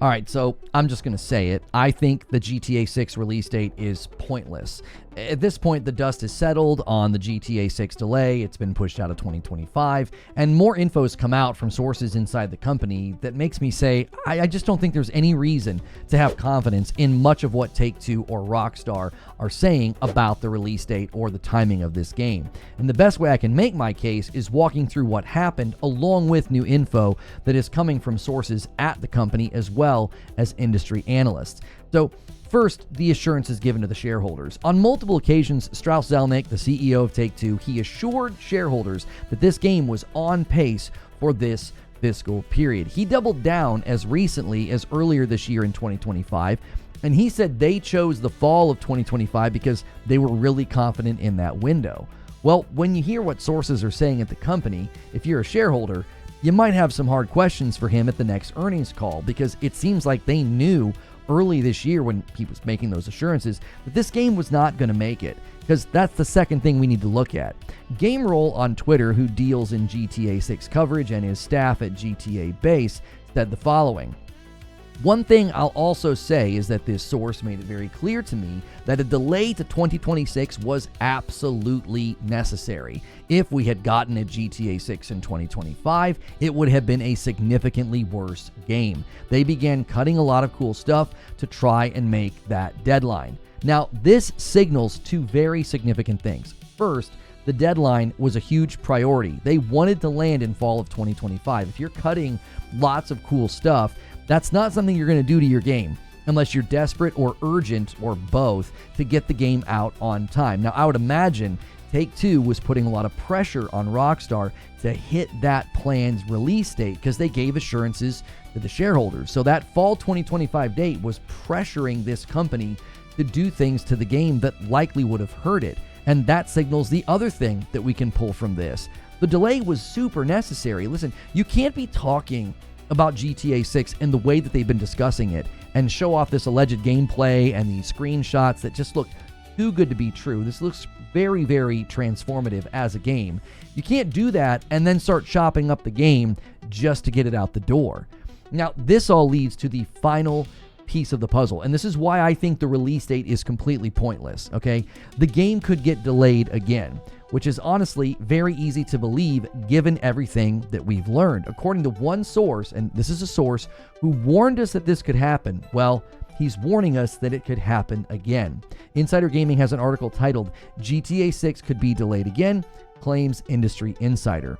All right, so I'm just going to say it. I think the GTA 6 release date is pointless. At this point, the dust is settled on the GTA 6 delay. It's been pushed out of 2025, and more info has come out from sources inside the company that makes me say I just don't think there's any reason to have confidence in much of what Take-Two or Rockstar are saying about the release date or the timing of this game. And the best way I can make my case is walking through what happened along with new info that is coming from sources at the company as well as industry analysts. So first, the assurances given to the shareholders. On multiple occasions, Strauss Zelnick, the CEO of Take-Two, he assured shareholders that this game was on pace for this fiscal period. He doubled down as recently as earlier this year in 2025, and he said they chose the fall of 2025 because they were really confident in that window. Well, when you hear what sources are saying at the company, if you're a shareholder, you might have some hard questions for him at the next earnings call, because it seems like they knew early this year when he was making those assurances that this game was not going to make it, because that's the second thing we need to look at. GameRoll on Twitter, who deals in GTA 6 coverage, and his staff at GTA Base said the following. One thing I'll also say is that this source made it very clear to me that a delay to 2026 was absolutely necessary. If we had gotten a GTA 6 in 2025, it would have been a significantly worse game. They began cutting a lot of cool stuff to try and make that deadline. Now, this signals two very significant things. First, the deadline was a huge priority. They wanted to land in fall of 2025. If you're cutting lots of cool stuff, that's not something you're going to do to your game unless you're desperate or urgent or both to get the game out on time. Now, I would imagine Take-Two was putting a lot of pressure on Rockstar to hit that planned release date because they gave assurances to the shareholders. So that fall 2025 date was pressuring this company to do things to the game that likely would have hurt it. And that signals the other thing that we can pull from this. The delay was super necessary. Listen, you can't be talking about GTA 6 in the way that they've been discussing it and show off this alleged gameplay and these screenshots that just look too good to be true. This looks very, very transformative as a game. You can't do that and then start chopping up the game just to get it out the door. Now, this all leads to the final piece of the puzzle, and this is why I think the release date is completely pointless, okay? The game could get delayed again, which is honestly very easy to believe given everything that we've learned. According to one source, and this is a source who warned us that this could happen, well, he's warning us that it could happen again. Insider Gaming has an article titled, GTA 6 could be delayed again, claims industry insider.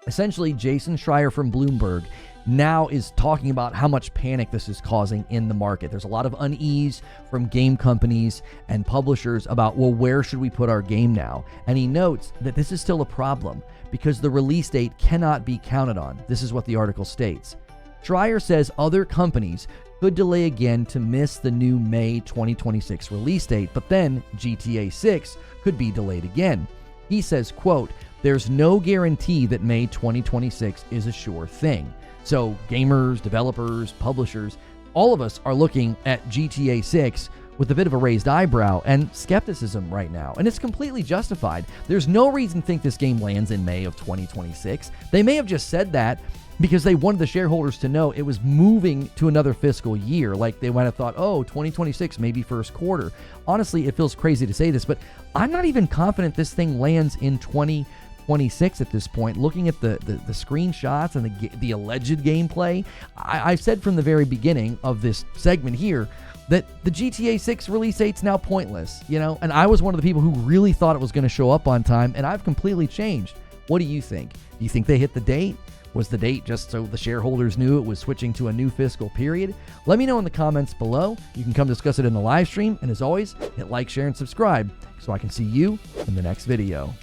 Essentially, Jason Schreier from Bloomberg now is talking about how much panic this is causing in the market. There's a lot of unease from game companies and publishers about, well, where should we put our game now? And he notes that this is still a problem because the release date cannot be counted on. This is what the article states. Schreier says other companies could delay again to miss the new May 2026 release date, but then GTA 6 could be delayed again. He says, quote, "There's no guarantee that May 2026 is a sure thing." So gamers, developers, publishers, all of us are looking at GTA 6 with a bit of a raised eyebrow and skepticism right now. And it's completely justified. There's no reason to think this game lands in May of 2026. They may have just said that because they wanted the shareholders to know it was moving to another fiscal year. Like they might have thought, oh, 2026, maybe first quarter. Honestly, it feels crazy to say this, but I'm not even confident this thing lands in 2026 at this point. Looking at the screenshots and the alleged gameplay, I've said from the very beginning of this segment here that the GTA 6 release date's now pointless, you know? And I was one of the people who really thought it was going to show up on time, and I've completely changed. What do you think? Do you think they hit the date? Was the date just so the shareholders knew it was switching to a new fiscal period? Let me know in the comments below. You can come discuss it in the live stream. And as always, hit like, share, and subscribe so I can see you in the next video.